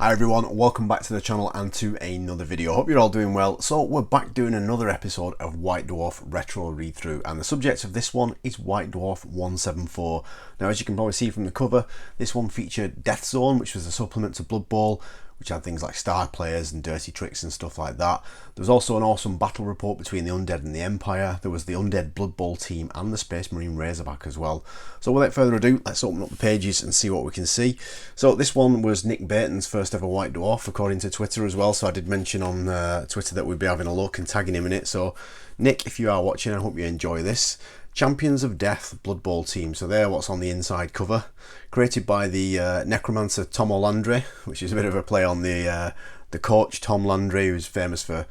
Hi everyone, welcome back to the channel and to another video. Hope you're all doing well. So we're back doing another episode of White Dwarf Retro Read Through, and the subject of this one is White Dwarf 174. Now, as you can probably see from the cover, this one featured Death Zone, which was a supplement to Blood Bowl, which had things like star players and dirty tricks and stuff like that. There was also an awesome battle report between the Undead and the Empire. There was the Undead Blood Bowl team and the Space Marine Razorback as well. So without further ado, let's open up the pages and see what we can see. So this one was Nick Baton's first ever White Dwarf, according to Twitter as well. So I did mention on Twitter that we'd be having a look and tagging him in it. So Nick, if you are watching, I hope you enjoy this. Champions of Death Blood Bowl team. So there, what's on the inside cover, created by the necromancer Tom Landry, which is a bit of a play on the coach Tom Landry, who's famous for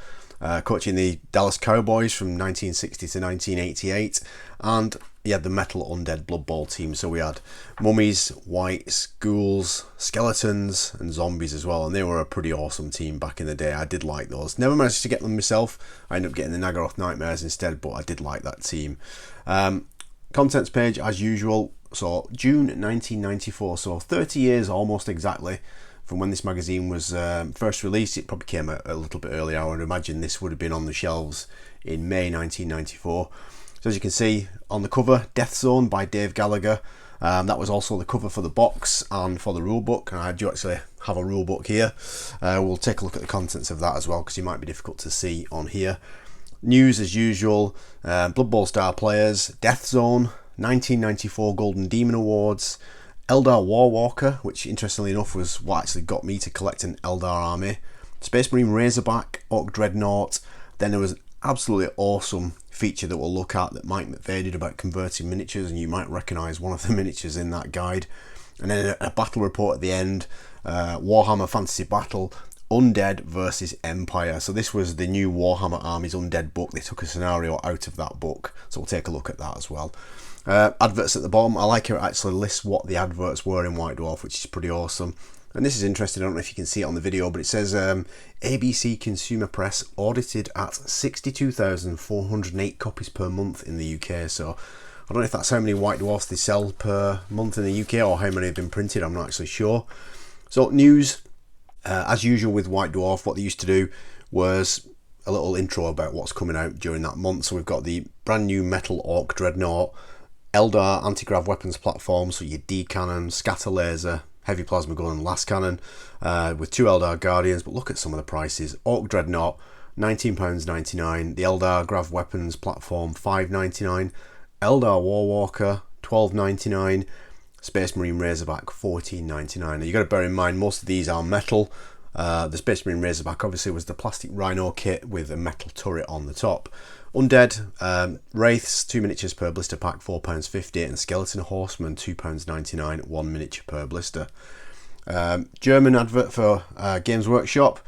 coaching the Dallas Cowboys from 1960 to 1988, and he had the metal Undead Blood Bowl team. So we had mummies, wights, ghouls, skeletons and zombies as well, and they were a pretty awesome team back in the day. I did like those. Never managed to get them myself. I ended up getting the Nagaroth Nightmares instead, but I did like that team. Contents page as usual. So June 1994, so 30 years almost exactly from when this magazine was first released. It probably came a little bit earlier. I would imagine this would have been on the shelves in May 1994. So as you can see on the cover, Death Zone by Dave Gallagher. That was also the cover for the box and for the rulebook, and I do actually have a rulebook here. We'll take a look at the contents of that as well, because it might be difficult to see on here. News as usual, Blood Bowl star players, Death Zone, 1994 Golden Demon Awards, Eldar Warwalker, which interestingly enough was what actually got me to collect an Eldar army, Space Marine Razorback, Orc Dreadnought. Then there was an absolutely awesome feature that we'll look at that Mike McVey did about converting miniatures, and you might recognise one of the miniatures in that guide. And then a battle report at the end, Warhammer Fantasy Battle, Undead versus Empire. So this was the new Warhammer Armies Undead book. They took a scenario out of that book, so we'll take a look at that as well. Adverts at the bottom. I like how it actually lists what the adverts were in White Dwarf, which is pretty awesome. And this is interesting. I don't know if you can see it on the video, but it says ABC Consumer Press audited at 62,408 copies per month in the UK. So I don't know if that's how many White Dwarfs they sell per month in the UK, or how many have been printed. I'm not actually sure. So news. As usual with White Dwarf, what they used to do was a little intro about what's coming out during that month. So we've got the brand new Metal Orc Dreadnought, Eldar anti-grav weapons platform, so your D cannon, scatter laser, heavy plasma gun and last cannon, with 2 Eldar Guardians. But look at some of the prices. Orc Dreadnought, £19.99. The Eldar grav weapons platform, £5.99. Eldar Warwalker, £12.99. Space Marine Razorback, $14.99. Now you've got to bear in mind most of these are metal. The Space Marine Razorback obviously was the plastic Rhino kit with a metal turret on the top. Undead, Wraiths, 2 miniatures per blister pack, £4.50, and Skeleton Horseman, £2.99, 1 miniature per blister. German advert for Games Workshop.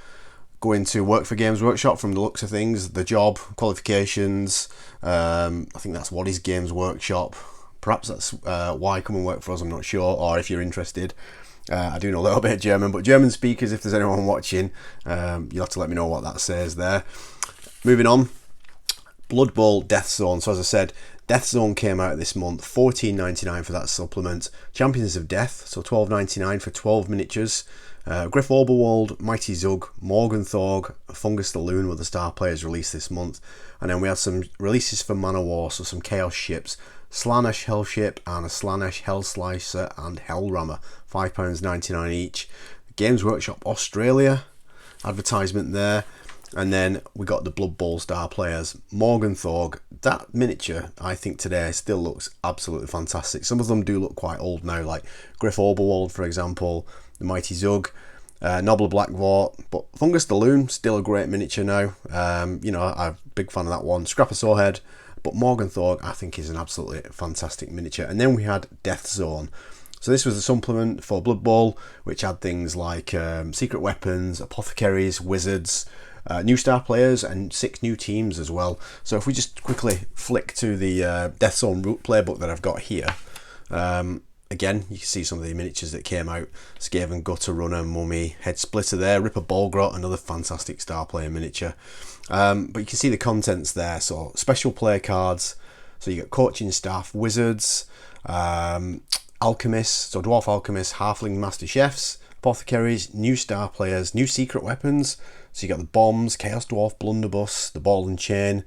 Going to work for Games Workshop from the looks of things. The job, qualifications, I think that's what is Games Workshop. Perhaps that's why come and work for us, I'm not sure, or if you're interested. I do know a little bit of German, but German speakers, if there's anyone watching, you'll have to let me know what that says there. Moving on, Blood Bowl Death Zone. So as I said, Death Zone came out this month, $14.99 for that supplement. Champions of Death, so $12.99 for 12 miniatures. Griff Oberwald, Mighty Zug, Morgan Thorg, Fungus the Loon were the star players released this month. And then we had some releases for Man of War, so some Chaos ships, Slaanesh Hellship and a Slaanesh Hellslicer and Hellrammer, £5.99 each. Games Workshop Australia, advertisement there. And then we got the Blood Bowl star players. Morgan Thorg, that miniature I think today still looks absolutely fantastic. Some of them do look quite old now, like Griff Oberwald for example, the Mighty Zug, Nobler Blackvort, but Fungus the Loon, still a great miniature now. You know, I'm a big fan of that one. Scrapper Sorehead, but Morgan Thorg I think is an absolutely fantastic miniature. And then we had Death Zone. So this was a supplement for Blood Bowl, which had things like secret weapons, apothecaries, wizards, new star players, and 6 new teams as well. So if we just quickly flick to the Death Zone root playbook that I've got here, again you can see some of the miniatures that came out. Skaven Gutter Runner, Mummy, Head Splitter there, Ripper Bolgrot, another fantastic star player miniature. But you can see the contents there. So special play cards, so you got coaching staff, wizards, alchemists, so dwarf alchemists, halfling master chefs, Apothecaries, new star players, new secret weapons. So you got the bombs, Chaos Dwarf, Blunderbuss, the ball and chain,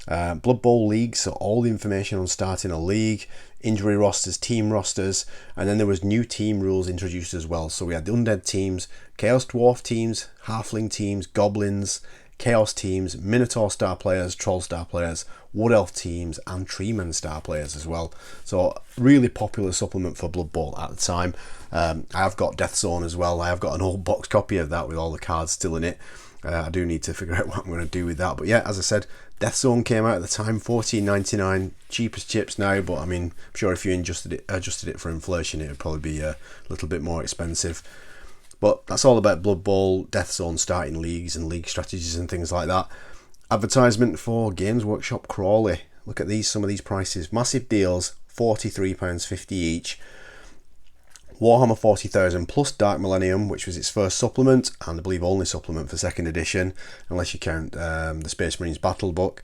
Blood Bowl leagues, so all the information on starting a league, injury rosters, team rosters, and then there was new team rules introduced as well. So we had the undead teams, Chaos Dwarf teams, Halfling teams, Goblins, Chaos teams, Minotaur star players, Troll star players, Wood Elf teams, and Treeman star players as well. So really popular supplement for Blood Bowl at the time. I've got Death Zone as well. I have got an old box copy of that with all the cards still in it. I do need to figure out what I'm going to do with that. But yeah, as I said, Death Zone came out at the time, $14.99, cheap as chips now. But I mean, I'm sure if you adjusted it for inflation, it would probably be a little bit more expensive. But that's all about Blood Bowl, Death Zone, starting leagues and league strategies and things like that. Advertisement for Games Workshop Crawley. Look at these, some of these prices. Massive deals, £43.50 each. Warhammer 40,000 plus Dark Millennium, which was its first supplement, and I believe only supplement for 2nd edition, unless you count the Space Marines Battle book,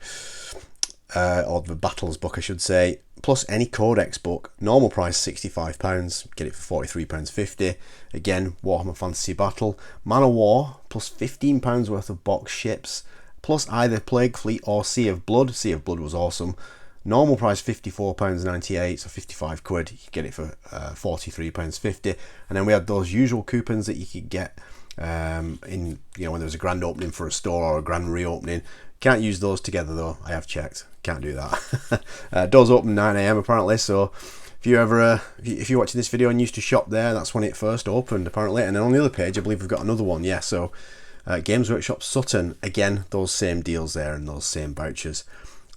or the Battles book I should say, plus any Codex book. Normal price £65, get it for £43.50. Again, Warhammer Fantasy Battle. Man of War, plus £15 worth of box ships, plus either Plague Fleet or Sea of Blood. Sea of Blood was awesome. Normal price £54.98, so 55 quid. You could get it for £43.50. And then we had those usual coupons that you could get in, you know, when there was a grand opening for a store or a grand reopening. Can't use those together though. I have checked. Can't do that. Doors open 9 AM apparently. So if you ever, if you're watching this video and used to shop there, that's when it first opened apparently. And then on the other page, I believe we've got another one. Yeah. So Games Workshop Sutton, again, those same deals there and those same vouchers.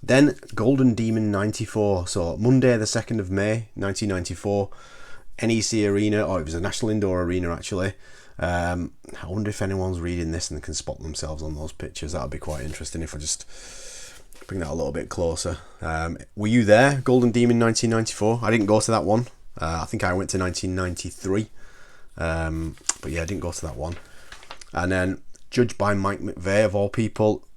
Then Golden Demon 94, so Monday the 2nd of May 1994, NEC Arena, or it was a National Indoor Arena actually. I wonder if anyone's reading this and can spot themselves on those pictures. That would be quite interesting if I just bring that a little bit closer. Were you there, Golden Demon 1994? I didn't go to that one. I think I went to 1993. But yeah, I didn't go to that one. And then, judged by Mike McVey of all people,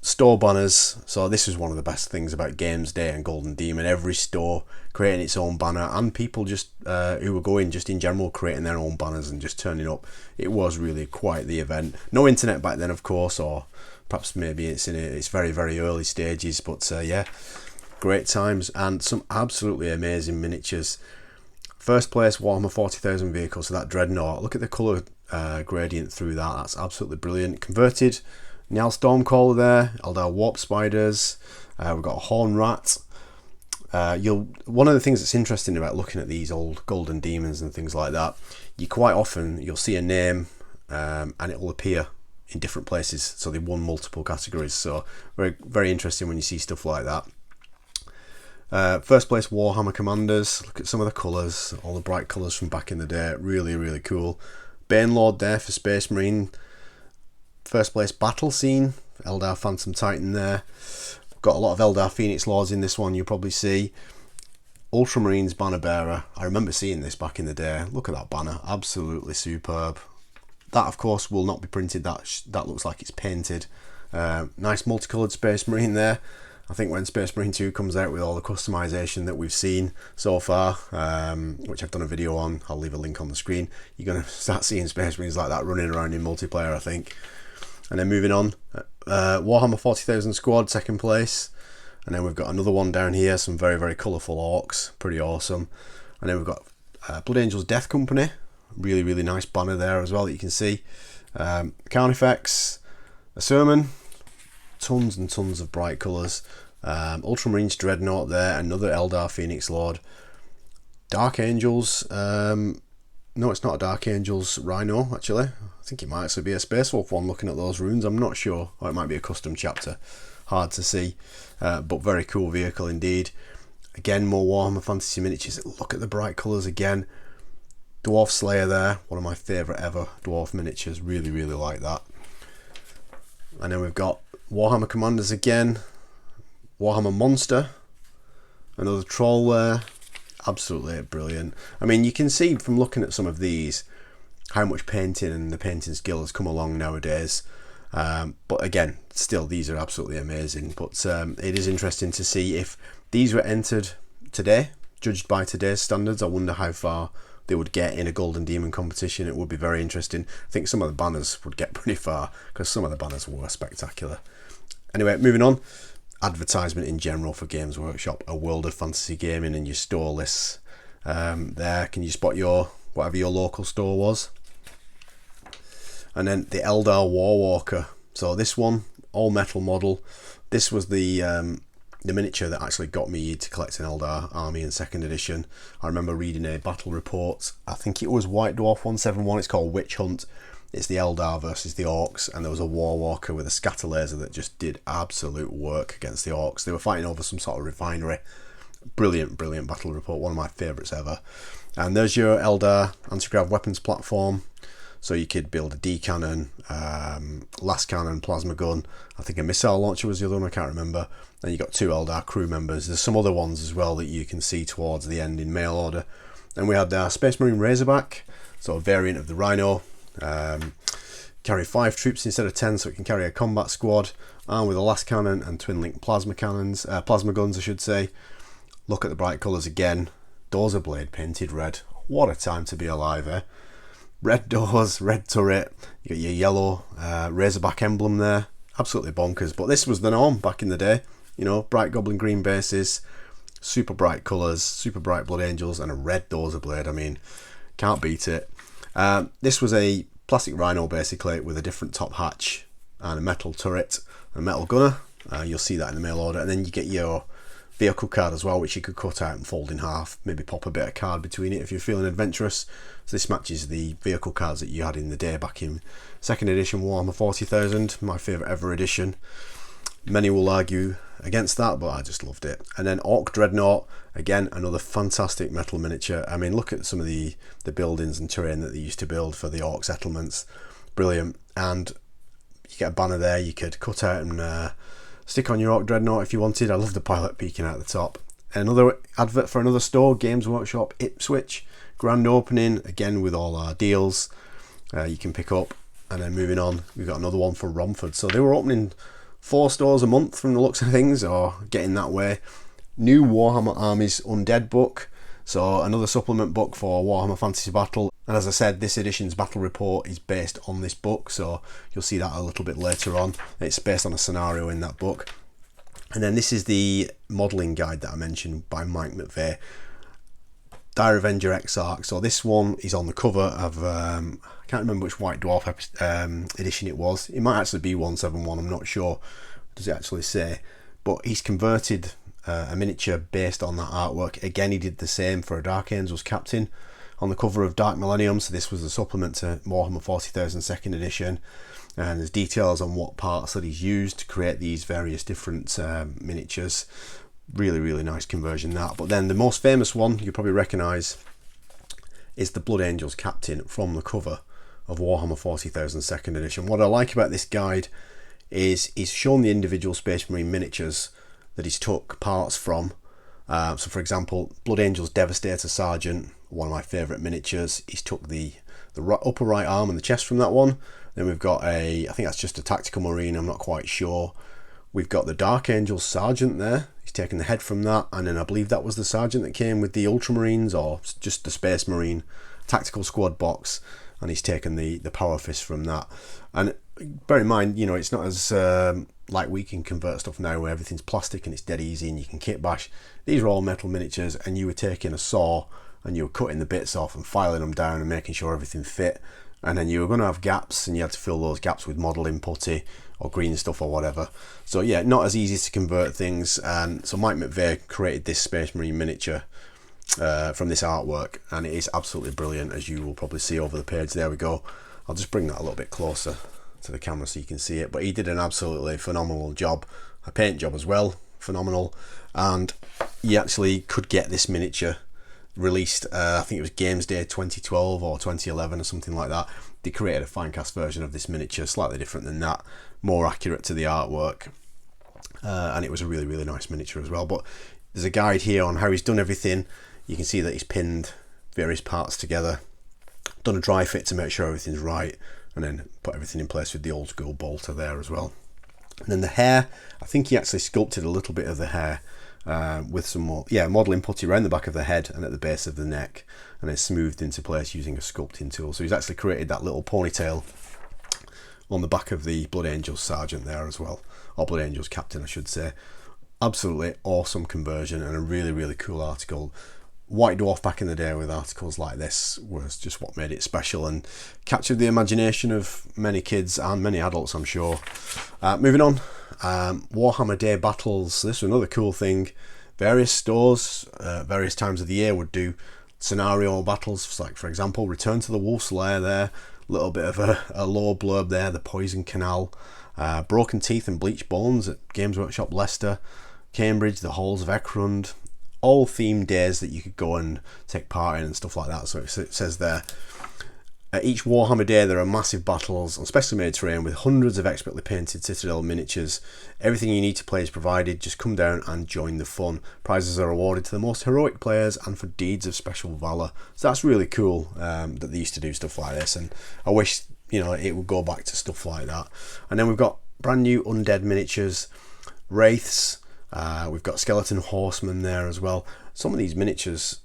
store banners. So this is one of the best things about Games Day and Golden Demon. Every store creating its own banner, and people just who were going just in general creating their own banners and just turning up. It was really quite the event. No internet back then, of course, or perhaps maybe it's in its very, very early stages. But yeah, great times and some absolutely amazing miniatures. First place Warhammer 40,000 vehicle, so that Dreadnought. Look at the colour gradient through that. That's absolutely brilliant. Converted Niall Stormcaller there, Eldar Warp Spiders, we've got a Horn Rat. One of the things that's interesting about looking at these old Golden Demons and things like that, you'll see a name and it will appear in different places, so they won multiple categories. So very, very interesting when you see stuff like that. First place Warhammer Commanders. Look at some of the colours, all the bright colours from back in the day. Really, really cool. Banelord there for Space Marine. First place Battle Scene, Eldar Phantom Titan there. Got a lot of Eldar Phoenix Lords in this one, you'll probably see. Ultramarines Banner Bearer. I remember seeing this back in the day. Look at that banner, absolutely superb. That, of course, will not be printed. That looks like it's painted. Nice multicoloured Space Marine there. I think when Space Marine 2 comes out with all the customization that we've seen so far, which I've done a video on, I'll leave a link on the screen, you're going to start seeing Space Marines like that running around in multiplayer, I think. And then moving on, Warhammer 40,000 Squad, 2nd place. And then we've got another one down here, some very, very colourful orcs, pretty awesome. And then we've got Blood Angels Death Company, really, really nice banner there as well that you can see. Carnifex, a Sermon, tons and tons of bright colours. Ultramarines Dreadnought there, another Eldar Phoenix Lord. Dark Angels, no, it's not a Dark Angels Rhino, actually. I think it might actually be a Space Wolf one looking at those runes. I'm not sure. Or it might be a custom chapter. Hard to see. But very cool vehicle indeed. Again, more Warhammer Fantasy miniatures. Look at the bright colours again. Dwarf Slayer there. One of my favourite ever dwarf miniatures. Really, really like that. And then we've got Warhammer Commanders again. Warhammer Monster. Another Troll there. Absolutely brilliant. I mean, you can see from looking at some of these how much painting and the painting skill has come along nowadays. But again, still, these are absolutely amazing. But it is interesting to see if these were entered today, judged by today's standards. I wonder how far they would get in a Golden Demon competition. It would be very interesting. I think some of the banners would get pretty far because some of the banners were spectacular. Anyway, moving on. Advertisement in general for Games Workshop, a World of Fantasy Gaming, and your store lists. There, can you spot whatever your local store was? And then the Eldar Warwalker. So this one, all metal model. This was the miniature that actually got me to collect an Eldar army in 2nd edition. I remember reading a battle report. I think it was White Dwarf 171. It's called Witch Hunt. It's the Eldar versus the Orcs, and there was a Warwalker with a scatter laser that just did absolute work against the Orcs. They were fighting over some sort of refinery. Brilliant, brilliant battle report. One of my favourites ever. And there's your Eldar anti-grav weapons platform. So you could build a D cannon, las cannon, plasma gun. I think a missile launcher was the other one, I can't remember. Then you got 2 Eldar crew members. There's some other ones as well that you can see towards the end in mail order. And we had our Space Marine Razorback, so a variant of the Rhino. Carry 5 troops instead of 10, so it can carry a combat squad, armed with a las cannon and twin link plasma guns, I should say. Look at the bright colours again. Dozer blade painted red. What a time to be alive, eh? Red doors, red turret. You got your yellow Razorback emblem there. Absolutely bonkers, but this was the norm back in the day. You know, bright goblin green bases, super bright colours, super bright blood angels, and a red Dozer blade. I mean, can't beat it. This was a plastic Rhino basically with a different top hatch and a metal turret and a metal gunner. You'll see that in the mail order. And then you get your vehicle card as well, which you could cut out and fold in half, maybe pop a bit of card between it if you're feeling adventurous. So this matches the vehicle cards that you had in the day back in 2nd edition Warhammer 40,000, my favourite ever edition. Many will argue against that, but I just loved it. And then Orc Dreadnought, again, another fantastic metal miniature. I mean, look at some of the buildings and terrain that they used to build for the Orc settlements. Brilliant. And you get a banner there you could cut out and stick on your Orc Dreadnought if you wanted. I love the pilot peeking out the top. Another advert for another store, Games Workshop Ipswich. Grand opening, again with all our deals you can pick up. And then moving on, we've got another one for Romford. So they were opening 4 stores a month from the looks of things, or getting that way. New Warhammer Armies Undead book, so another supplement book for Warhammer Fantasy Battle. And as I said, this edition's battle report is based on this book, so you'll see that a little bit later on. It's based on a scenario in that book. And then this is the modelling guide that I mentioned by Mike McVey. Dire Avenger Exarch. So this one is on the cover of, I can't remember which White Dwarf edition it was. It might actually be 171, I'm not sure. Does it actually say? But he's converted a miniature based on that artwork. Again, he did the same for a Dark Angels captain on the cover of Dark Millennium. So this was a supplement to Warhammer 40,000 2nd edition. And there's details on what parts that he's used to create these various different miniatures. Really, really nice conversion that. But then the most famous one you probably recognise is the Blood Angels captain from the cover of Warhammer 40,000 2nd edition. What I like about this guide is he's shown the individual Space Marine miniatures that he's took parts from. So for example, Blood Angels Devastator Sergeant, one of my favourite miniatures. He's took the upper right arm and the chest from that one. Then we've got I think that's just a tactical marine, I'm not quite sure. We've got the Dark Angels Sergeant there. He's taken the head from that, and then I believe that was the Sergeant that came with the Ultramarines, or just the Space Marine Tactical Squad box, and he's taken the Power Fist from that. And bear in mind, you know, it's not as like we can convert stuff now where everything's plastic and it's dead easy and you can kit bash. These are all metal miniatures, and you were taking a saw and you were cutting the bits off and filing them down and making sure everything fit. And then you were going to have gaps, and you had to fill those gaps with modelling putty or green stuff or whatever. So yeah, not as easy to convert things. And so Mike McVey created this Space Marine miniature from this artwork, and it is absolutely brilliant, as you will probably see over the page. There we go. I'll just bring that a little bit closer to the camera so you can see it. But he did an absolutely phenomenal job. A paint job as well, phenomenal. And you actually could get this miniature released, I think it was Games Day 2012 or 2011 or something like that. They created a fine cast version of this miniature, slightly different than that, more accurate to the artwork, and it was a really, really nice miniature as well. But there's a guide here on how he's done everything. You can see that he's pinned various parts together, done a dry fit to make sure everything's right, and then put everything in place with the old school bolter there as well. And then the hair, I think he actually sculpted a little bit of the hair with some more, modelling putty around the back of the head and at the base of the neck, and then smoothed into place using a sculpting tool. So he's actually created that little ponytail on the back of the Blood Angels Sergeant there as well, or Blood Angels Captain I should say. Absolutely awesome conversion and a really, really cool article. White Dwarf back in the day with articles like this was just what made it special and captured the imagination of many kids and many adults, I'm sure. Moving on, Warhammer Day Battles. This was another cool thing. Various stores, various times of the year would do scenario battles, like for example Return to the Wolf's Lair there, a little bit of a lore blurb there, the Poison Canal, Broken Teeth and Bleached Bones at Games Workshop Leicester, Cambridge, the Halls of Ekrund, all themed days that you could go and take part in and stuff like that. So it says there, at each Warhammer Day there are massive battles on specially made terrain with hundreds of expertly painted Citadel miniatures. Everything you need to play is provided, just come down and join the fun. Prizes are awarded to the most heroic players and for deeds of special valour. So that's really cool that they used to do stuff like this, and I wish, you know, it would go back to stuff like that. And then we've got brand new undead miniatures, wraiths, we've got skeleton horsemen there as well. Some of these miniatures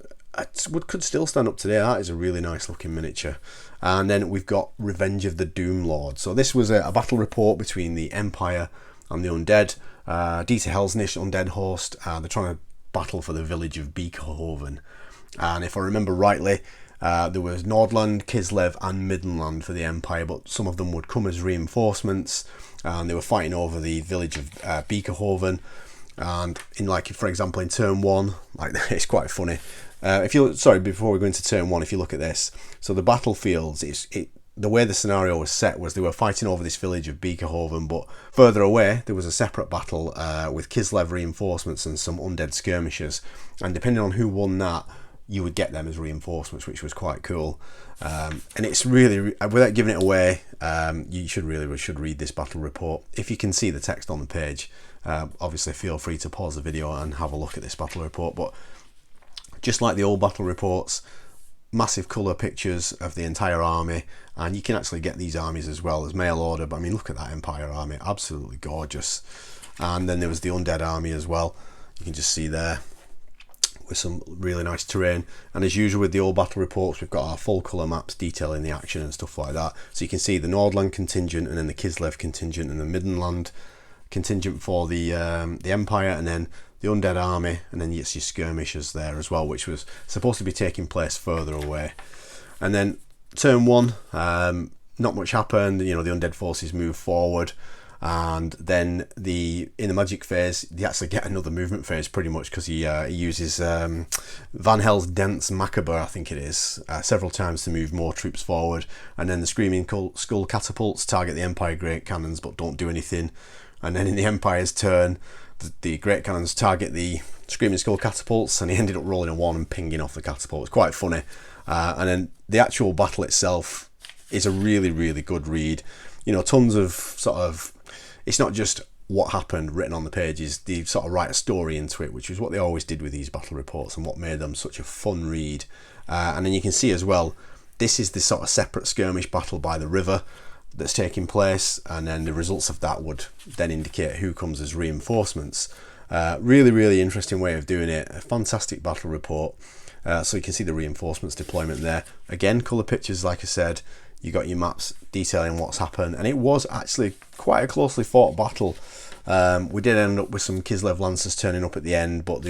could still stand up today. That is a really nice looking miniature. And then we've got Revenge of the Doom Lord. So this was a battle report between the Empire and the Undead. Dieter Helsnish undead host. They're trying to battle for the village of Beekerhoven. And if I remember rightly, there was Nordland, Kislev and Middenland for the Empire, but some of them would come as reinforcements, and they were fighting over the village of Beekerhoven. And in, like, for example, in turn one, like, it's quite funny. Before we go into turn one, if you look at this, so the battlefields, the way the scenario was set was they were fighting over this village of Beekerhoven, but further away there was a separate battle with Kislev reinforcements and some undead skirmishers, and depending on who won that, you would get them as reinforcements, which was quite cool. And it's really, without giving it away, you should read this battle report. If you can see the text on the page, obviously feel free to pause the video and have a look at this battle report. But just like the old battle reports, massive colour pictures of the entire army, and you can actually get these armies as well as mail order. But I mean, look at that Empire army, absolutely gorgeous. And then there was the Undead army as well, you can just see there, with some really nice terrain. And as usual with the old battle reports, we've got our full colour maps detailing the action and stuff like that. So you can see the Nordland contingent, and then the Kislev contingent, and the Middenland contingent for the Empire, and then the Undead army, and then it's your skirmishers there as well, which was supposed to be taking place further away. And then turn one, not much happened. You know, the Undead forces move forward, and then in the magic phase, you actually get another movement phase pretty much, because he uses Van Hel's Dense Macabre, I think it is, several times to move more troops forward. And then the Screaming Skull catapults target the Empire great cannons but don't do anything. And then in the Empire's turn, the great cannons target the Screaming Skull catapults, and he ended up rolling a 1 and pinging off the catapult. It's quite funny. And then the actual battle itself is a really, really good read. You know, tons of sort of, it's not just what happened written on the pages, they sort of write a story into it, which is what they always did with these battle reports and what made them such a fun read. And then you can see as well, this is the sort of separate skirmish battle by the river that's taking place, and then the results of that would then indicate who comes as reinforcements. Really, really interesting way of doing it. A fantastic battle report. So you can see the reinforcements deployment there. Again, colour pictures, like I said. You got your maps detailing what's happened, and it was actually quite a closely fought battle. We did end up with some Kislev Lancers turning up at the end, but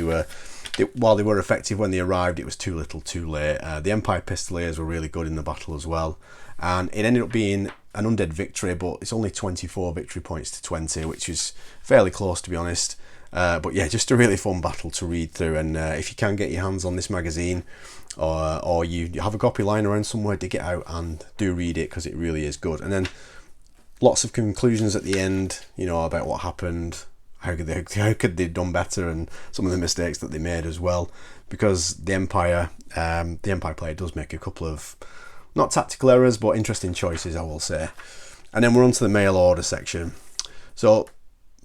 while they were effective when they arrived, it was too little too late. The Empire Pistoliers were really good in the battle as well, and it ended up being an undead victory, but it's only 24 victory points to 20, which is fairly close, to be honest. But yeah, just a really fun battle to read through, and if you can get your hands on this magazine, or you have a copy lying around somewhere, dig it out and do read it, because it really is good. And then lots of conclusions at the end, you know, about what happened, how could they have done better, and some of the mistakes that they made as well, because the Empire player does make a couple of not tactical errors, but interesting choices, I will say. And then we're on to the mail order section. So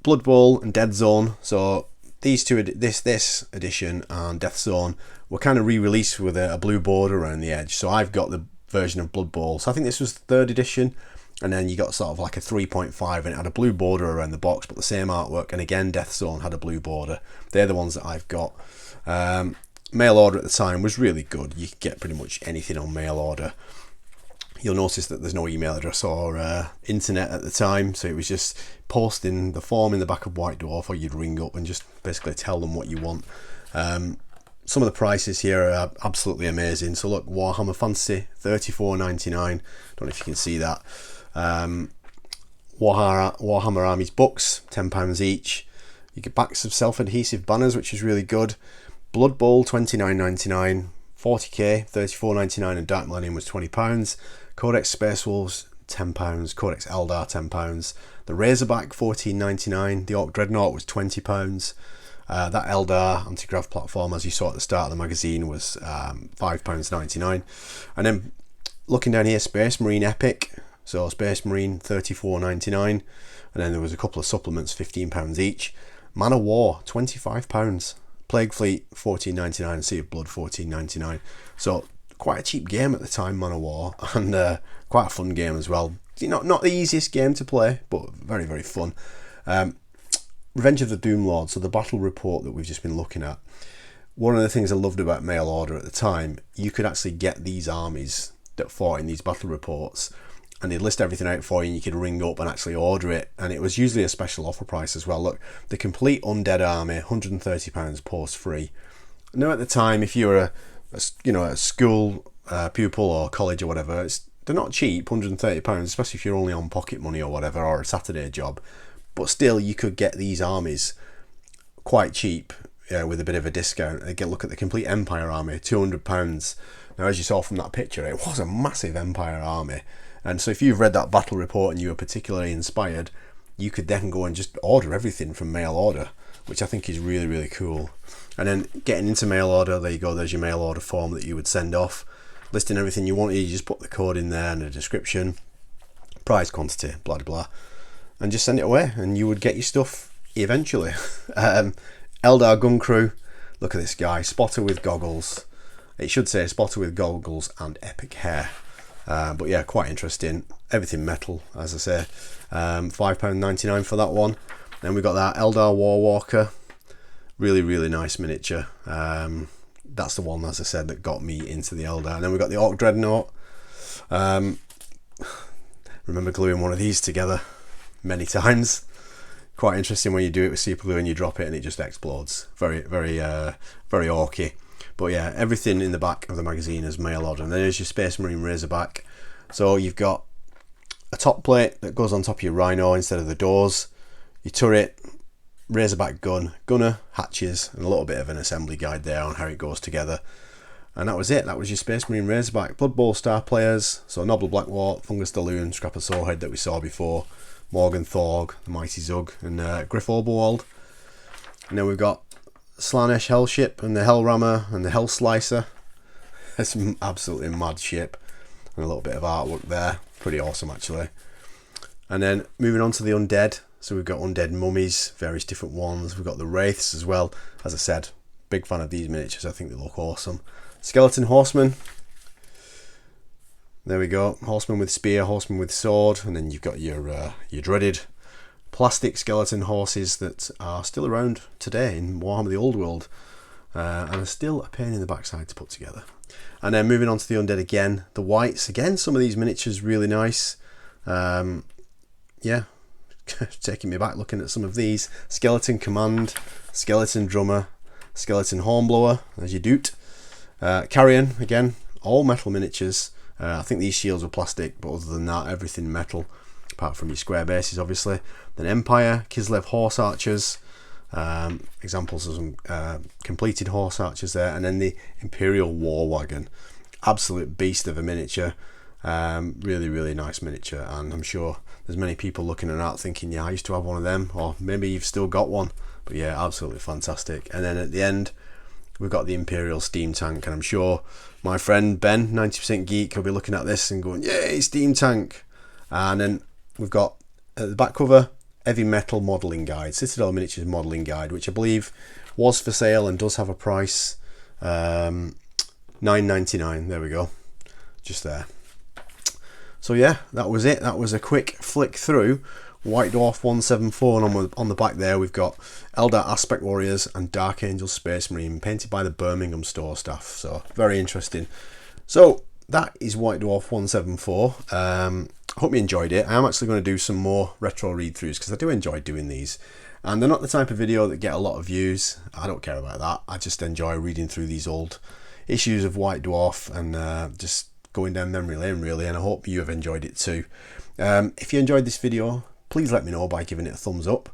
Blood Bowl and Dead Zone. So these two, this edition and Death Zone, were kind of re-released with a blue border around the edge. So I've got the version of Blood Bowl. So I think this was the 3rd edition. And then you got sort of like a 3.5, and it had a blue border around the box, but the same artwork. And again, Death Zone had a blue border. They're the ones that I've got. Mail order at the time was really good. You could get pretty much anything on mail order. You'll notice that there's no email address or internet at the time, so it was just posting the form in the back of White Dwarf, or you'd ring up and just basically tell them what you want. Some of the prices here are absolutely amazing. So look, Warhammer Fantasy, $34.99. Don't know if you can see that. Warhammer Armies books, £10 each. You get backs of self-adhesive banners, which is really good. Blood Bowl, $29.99. 40k, $34.99, and Dark Millennium was £20. Codex Space Wolves, £10. Codex Eldar, £10. The Razorback, $14.99. The Orc Dreadnought was £20. That Eldar anti-grav platform, as you saw at the start of the magazine, was £5.99. And then looking down here, Space Marine Epic. So Space Marine, $34.99. And then there was a couple of supplements, £15 each. Man of War, £25. Plague Fleet, $14.99. Sea of Blood, $14.99. So quite a cheap game at the time, Man of War, and quite a fun game as well. Not the easiest game to play, but very, very fun. Revenge of the Doomlord, so the battle report that we've just been looking at. One of the things I loved about mail order at the time, you could actually get these armies that fought in these battle reports, and they'd list everything out for you, and you could ring up and actually order it, and it was usually a special offer price as well. Look, the complete Undead army, £130 post free. Now at the time, if you're a school pupil or college or whatever, they're not cheap, £130, especially if you're only on pocket money or whatever, or a Saturday job. But still, you could get these armies quite cheap, with a bit of a discount. Look at the complete Empire army, £200. Now, as you saw from that picture, it was a massive Empire army. And so if you've read that battle report and you were particularly inspired, you could then go and just order everything from mail order, which I think is really, really cool. And then getting into mail order, there you go, there's your mail order form that you would send off, listing everything you wanted. You just put the code in there and a description, price, quantity, blah, blah, blah, and just send it away, and you would get your stuff eventually. Eldar Gun Crew, look at this guy, spotter with goggles. It should say spotter with goggles and epic hair. But yeah, quite interesting. Everything metal, as I say. £5.99 for that one. Then we got that Eldar Warwalker. Really, really nice miniature. That's the one, as I said, that got me into the Eldar. And then we got the Orc Dreadnought. Remember gluing one of these together many times. Quite interesting when you do it with super glue and you drop it and it just explodes. Very, very, very orky. But yeah, everything in the back of the magazine is mail order. And then there's your Space Marine Razorback. So you've got a top plate that goes on top of your Rhino instead of the doors, your turret, Razorback gun, gunner, hatches, and a little bit of an assembly guide there on how it goes together. And that was it. That was your Space Marine Razorback. Blood Bowl star players, so Noble Blackwart, Fungus Daloon, Scrapper Soulhead that we saw before, Morgan Thorg, the Mighty Zug, and Griff Oberwald. And then we've got Slanesh Hellship and the Hellrammer and the Hell Slicer. It's an absolutely mad ship, and a little bit of artwork there. Pretty awesome, actually. And then moving on to the Undead. So we've got Undead Mummies, various different ones. We've got the Wraiths as well. As I said, big fan of these miniatures. I think they look awesome. Skeleton Horseman. There we go. Horseman with spear, horseman with sword. And then you've got your dreaded plastic skeleton horses that are still around today in Warhammer the Old World. And are still a pain in the backside to put together. And then moving on to the Undead again. The Whites. Again, some of these miniatures really nice. Yeah. Taking me back looking at some of these. Skeleton Command, Skeleton Drummer, Skeleton Hornblower, there's your Doot. Carrion, again, all metal miniatures. I think these shields were plastic, but other than that, everything metal, apart from your square bases, obviously. Then Empire, Kislev Horse Archers, examples of some completed horse archers there, and then the Imperial War Wagon. Absolute beast of a miniature. Really, really nice miniature, and I'm sure there's many people looking at that thinking, yeah, I used to have one of them, or maybe you've still got one. But yeah, absolutely fantastic. And then at the end, we've got the Imperial Steam Tank, and I'm sure my friend Ben, 90% Geek, will be looking at this and going, yay, Steam Tank. And then we've got at the back cover, Heavy Metal Modelling Guide, Citadel Miniatures Modelling Guide, which I believe was for sale and does have a price, $9.99. There we go, just there. So yeah, that was it. That was a quick flick through White Dwarf 174, and on the back there we've got Eldar Aspect Warriors and Dark Angel Space Marine, painted by the Birmingham store staff. So very interesting. So that is White Dwarf 174. I hope you enjoyed it. I am actually going to do some more retro read-throughs because I do enjoy doing these. And they're not the type of video that get a lot of views. I don't care about that. I just enjoy reading through these old issues of White Dwarf and just going down memory lane really, and I hope you have enjoyed it too. If you enjoyed this video, please let me know by giving it a thumbs up.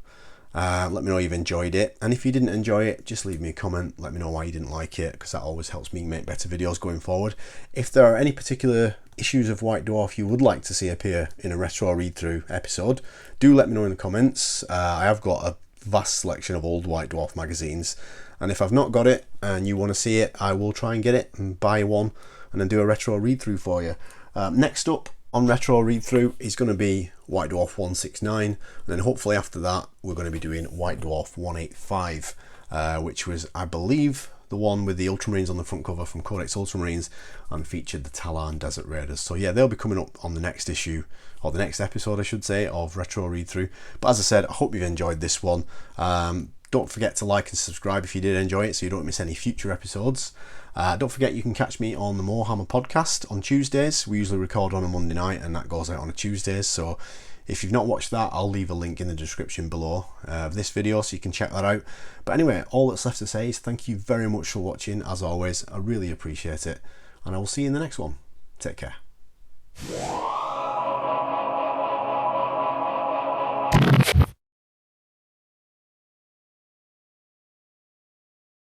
Let me know you've enjoyed it, and if you didn't enjoy it, just leave me a comment, let me know why you didn't like it, because that always helps me make better videos going forward. If there are any particular issues of White Dwarf you would like to see appear in a retro read-through episode, do let me know in the comments. I have got a vast selection of old White Dwarf magazines, and if I've not got it and you want to see it, I will try and get it and buy one and then do a retro read-through for you. Next up on retro read-through is going to be White Dwarf 169, and then hopefully after that we're going to be doing White Dwarf 185, which was, I believe, the one with the Ultramarines on the front cover from Codex Ultramarines and featured the Talan Desert Raiders. So yeah, they'll be coming up on the next issue, or the next episode I should say, of retro read-through. But as I said, I hope you've enjoyed this one. Don't forget to like and subscribe if you did enjoy it so you don't miss any future episodes. Don't forget you can catch me on the Warhammer podcast on Tuesdays. We usually record on a Monday night and that goes out on a Tuesday. So if you've not watched that, I'll leave a link in the description below of this video so you can check that out. But anyway, all that's left to say is thank you very much for watching. As always, I really appreciate it. And I will see you in the next one. Take care.